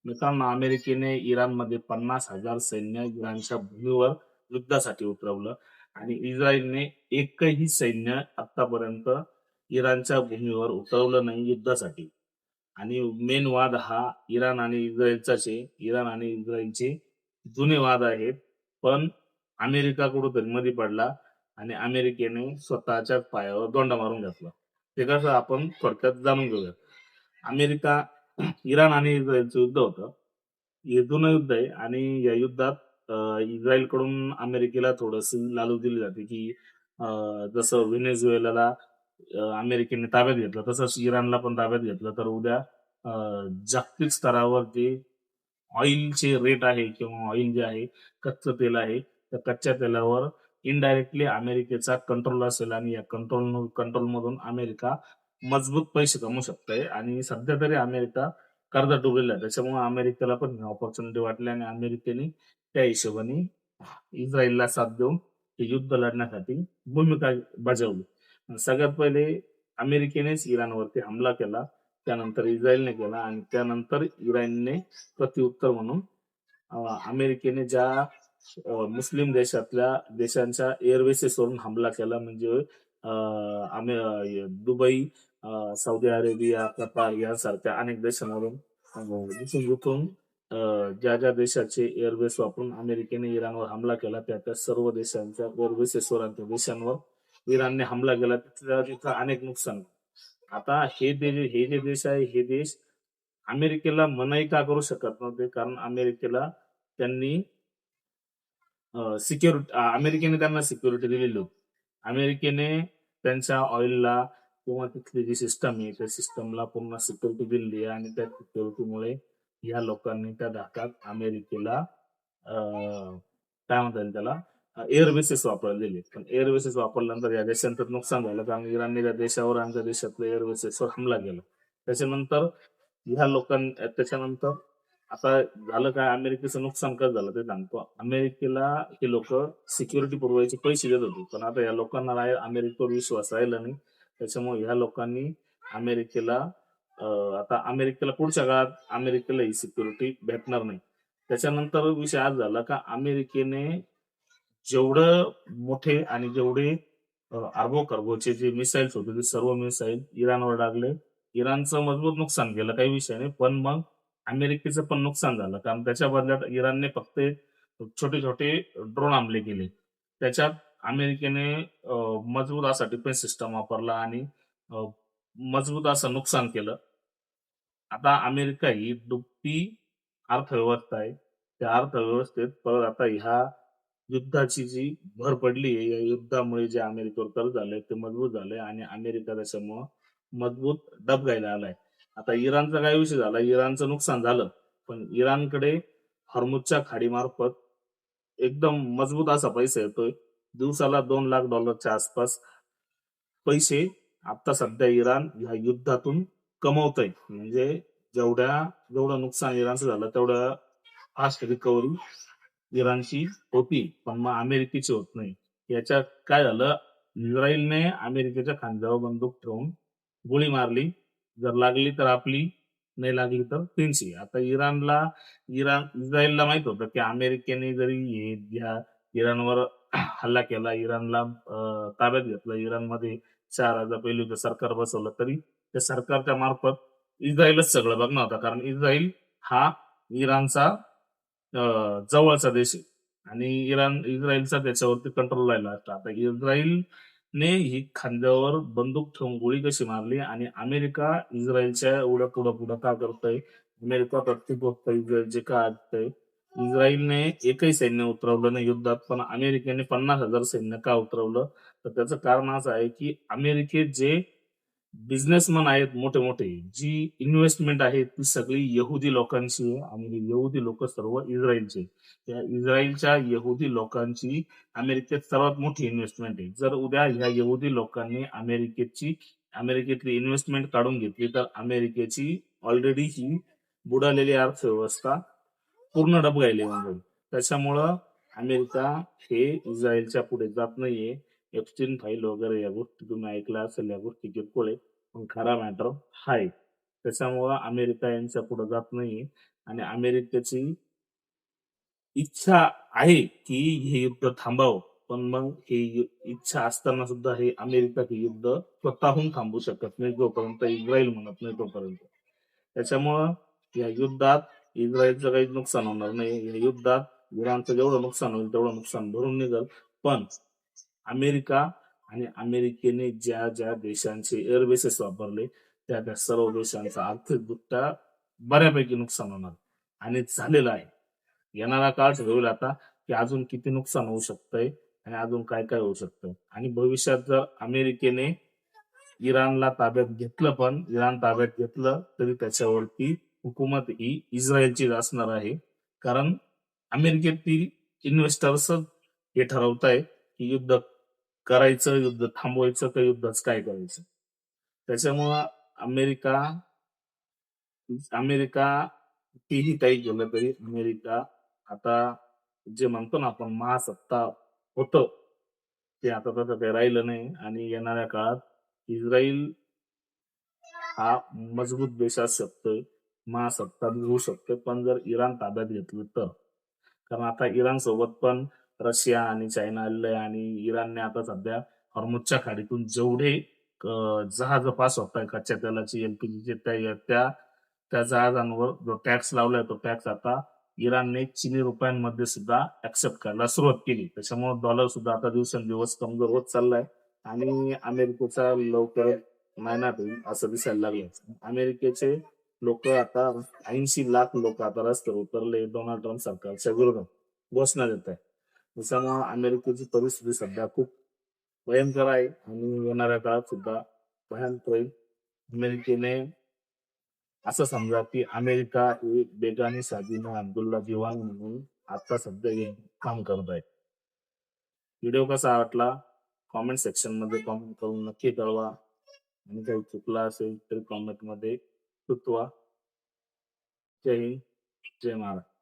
मित्रांनो, अमेरिकेने इराणमध्ये 50,000 सैन्य इराणच्या भूमीवर युद्धासाठी उतरवलं आणि इस्रायलने एकही सैन्य आतापर्यंत इराणच्या भूमीवर उतरवलं नाही युद्धासाठी. आणि मेन वाद हा इराण आणि इस्रायलचाच आहे. इराण आणि इस्रायलचे जुने वाद आहेत. पण अमेरिका कुठेतरी मध्ये पडला आणि अमेरिकेने स्वतःच्याच पायावर दोंडा मारून घेतला. ते कसं आपण थोडक्यात जाणून घेऊया. अमेरिका इराण आणि इस्रायलचं युद्ध होतं. हे जुनं युद्ध आहे आणि या युद्धात इस्रायलकडून अमेरिकेला थोडीशी लालू दिली जाते, की अ, जसं व्हेनेझुएलाला अमेरिकेने ताब्यात घेतलं, तसंच इराणला पण ताब्यात घेतलं, तर उद्या अ, जागतिक स्तरावर जे ऑइलचे रेट आहे किंवा ऑइल जे आहे, कच्चं तेल आहे, त्या कच्च्या तेलावर इनडायरेक्टली अमेरिकेचा कंट्रोल असेल आणि या कंट्रोलमधून अमेरिका मजबूत पैसे कमवू शकते आणि सध्या तरी अमेरिका कर्जात डुबलेला आहे. त्याच्यामुळे अमेरिकेला पण अपॉर्च्युनिटी वाटली आणि अमेरिकेने त्या हिशोबाने इस्रायलला साथ देऊन हे युद्ध लढण्यासाठी भूमिका बजावली. सगळ्यात पहिले अमेरिकेनेच इराणवरती हमला केला. त्यानंतर इस्रायलने केला आणि त्यानंतर इराणने प्रत्युत्तर म्हणून अमेरिकेने ज्या मुस्लिम देशांच्या एअरबेसेसवरून हमला केला म्हणजे दुबई, सौदी अरेबिया, कतार यासारख्या अनेक देशांवरून जिथून ज्या ज्या देशाचे एअरबेस वापरून अमेरिकेने इराणवर हमला केला त्या सर्व देशांच्या एअरबेसेसवर आणि त्या देशांवर इराणने हमला केला. तिथं अनेक नुकसान. आता हे जे देश आहे हे देश अमेरिकेला मनाई का करू शकत नव्हते, कारण त्यांनी अमेरिकेने त्यांना सिक्युरिटी दिलेली होती. अमेरिकेने त्यांच्या ऑइलला किंवा तिथली जी सिस्टम आहे त्या सिस्टमला पूर्ण सिक्युरिटी दिलेली आहे आणि त्या सिक्युरिटीमुळे या लोकांनी त्या धाकात अमेरिकेला काय म्हणता येईल त्याला एअर बेसेस वापरायला दिले. पण एअर बेसेस वापरल्यानंतर या देशांचं नुकसान झालं, कारण इराणने त्या देशावर आणि त्या देशातल्या एअर बेसेसवर हमला केला. त्याच्यानंतर त्याच्यानंतर आता झालं काय, अमेरिकेचं नुकसान कसं झालं ते सांगतो. अमेरिकेला हे लोक सिक्युरिटी पुरवायचे पैसे देत होते, पण आता या लोकांना अमेरिकेवर विश्वास राहिला नाही. त्याच्यामुळे ह्या लोकांनी अमेरिकेला आता अमेरिकेला पुढच्या काळात अमेरिकेला ही सिक्युरिटी भेटणार नाही. त्याच्यानंतर विषय आज झाला का अमेरिकेने जेवढं मोठे आणि जेवढे अरबो-खरबोचे जे मिसाईल्स होते ते सर्व मिसाईल इराणवर टाकले. इराणचं मजबूत नुकसान केलं, काही विषय नाही. पण मग अमेरिकेचं पण नुकसान झालं, कारण त्याच्या बदल्यात इराणने फक्त छोटे-छोटे ड्रोन हमले केले. त्याच्यात अमेरिकेने मजबूत असा डिफेन्स सिस्टम वापरला आणि अ, मजबूत असं नुकसान केलं. आता अमेरिका ही दुबळी अर्थव्यवस्था आहे. त्या अर्थव्यवस्थेत परत आता ह्या युद्धाची जी भर पडली आहे, या युद्धामुळे जे अमेरिकेवर कर्ज झालंय ते मजबूत झालंय आणि अमेरिका त्याच्यामुळं मजबूत डबघाईला आलाय. आता इराणचा काय विषय झाला, इराणचं नुकसान झालं, पण इराणकडे हॉर्मुझच्या खाडीमार्फत एकदम मजबूत असा पैसा येतोय. दिवसाला $2 लाख आसपास पैसे आता सध्या इराण ह्या युद्धातून कमवतंय. म्हणजे जेवढं नुकसान इराणचं झालं तेवढं फास्ट रिकव्हरी इराणची होती, पण मग अमेरिकेची होत नाही. याच्यात काय झालं, इस्रायलने अमेरिकेच्या खांद्यावर बंदूक ठेवून गोळी मारली. जर लागली तर आपली, नाही लागली तर त्यांची. आता इस्रायलला माहित होतं की अमेरिकेने जरी इराणवर हल्ला केला, इराणला ताब्यात घेतलं, इराणमध्ये 4,000 पहिलं सरकार बसवलं, तरी त्या सरकारच्या मार्फत इस्रायलच सगळं बघणार होता. कारण इस्रायल हा इराणचा जवळचा देश आहे आणि इस्रायलचा त्याच्यावरती कंट्रोल राहिला असता. आता इस्रायलने ही खांद्यावर बंदूक ठेवून गोळी कशी मारली आणि अमेरिका इस्रायलच्या एवढं पुढं का करतोय? अमेरिका प्रत्येक गोष्ट इस्रायलचे का ऐकतंय? इस्रायलने एकही सैन्य उतरवलं नाही युद्धात, पण अमेरिकेने 50,000 सैन्य का उतरवलं? तर त्याचं कारण असं आहे की अमेरिकेत जे बिझनेसमन आहेत मोठे मोठे, जी इन्व्हेस्टमेंट आहे ती सगळी यहुदी लोकांची आहे आणि यहुदी लोक सर्व इस्रायलचे. त्या इस्रायलच्या यहुदी लोकांची अमेरिकेत सर्वात मोठी इन्व्हेस्टमेंट आहे. जर उद्या ह्या यहुदी लोकांनी अमेरिकेतली इन्व्हेस्टमेंट काढून घेतली तर अमेरिकेची ऑलरेडी ही बुडालेली अर्थव्यवस्था पूर्ण डबघाईली म्हणजे. त्याच्यामुळं अमेरिका हे इस्रायलच्या पुढे जात नाहीये. एप्स्टीन फाईल वगैरे या गोष्टी तुम्ही ऐकल्या असेल, या गोष्टी किरकोळ आहे, पण खरा मॅटर हाय. त्याच्यामुळं अमेरिका यांच्या पुढे जात नाहीये. आणि अमेरिकेची इच्छा आहे की हे युद्ध थांबावं. पण मग हे इच्छा असताना सुद्धा हे अमेरिका हे युद्ध स्वतःहून थांबवू शकत नाही जोपर्यंत इस्रायल म्हणत नाही तोपर्यंत. त्याच्यामुळं या युद्धात इस्रायलचं काही नुकसान होणार नाही. या युद्धात इराणचं जेवढं नुकसान होईल तेवढं नुकसान भरून निघेल. पण अमेरिका आणि अमेरिकेने ज्या ज्या देशांचे एअरबेसेस वापरले त्या त्या सर्व देशांचा आर्थिकदृष्ट्या बऱ्यापैकी नुकसान होणार आणि झालेलं आहे. येणारा काळ ठरवेल आता की अजून किती नुकसान होऊ शकतंय आणि अजून काय काय होऊ शकतं. आणि भविष्यात जर अमेरिकेने इराणला ताब्यात घेतलं, पण इराण ताब्यात घेतलं तरी त्याच्यावरती हुकूमत ही इस्रायलचीच असणार आहे. कारण अमेरिकेतील इन्व्हेस्टर्स हे ठरवताय की युद्ध करायचं, युद्ध थांबवायचं का युद्धच काय करायचं. त्याच्यामुळं अमेरिका अमेरिका कितीही काही केलं तरी अमेरिका आता जे म्हणतो ना आपण महासत्ता होतं, ते आता तसं काही राहिलं नाही. आणि येणाऱ्या काळात इस्रायल हा मजबूत देश असू शकतोय, महासत्ता होऊ शकतोय, पण जर इराण ताब्यात घेतलं तर. कारण आता इराण सोबत पण रशिया आणि चायना आलेलं आहे आणि इराणने आता सध्या हॉर्मुझच्या खाडीतून जेवढे जहाज पास होत आहे कच्च्या तेलाची एलपीजीचे त्या त्या त्या जहाजांवर जो टॅक्स लावलाय तो टॅक्स आता इराणने चिनी रुपयांमध्ये सुद्धा ऍक्सेप्ट करायला सुरुवात केली. त्याच्यामुळे डॉलर सुद्धा आता दिवसेंदिवस कमजोर होत चाललाय आणि अमेरिकेचा लवकर नायनाट होईल असं दिसायला लागलं. अमेरिकेचे लोक आता 80 लाख लोक आता रस्त्यावर उतरले डोनाल्ड ट्रम्प सरकारच्या विरोधात घोषणा देत आहे. त्याच्यामुळे अमेरिकेची परिस्थिती सध्या खूप भयंकर आहे आणि येणाऱ्या काळात सुद्धा भयंकर होईल. अमेरिकेने असं समजा की अमेरिका ही बेगानी साधीना अब्दुल्ला दिवान म्हणून आता सध्या हे काम करत आहे. व्हिडिओ कसा वाटला कॉमेंट सेक्शन मध्ये कॉमेंट करून नक्की कळवा आणि काही चुकला असेल तर कॉमेंट मध्ये सुचवा. जय हिंद, जय महाराष्ट्र.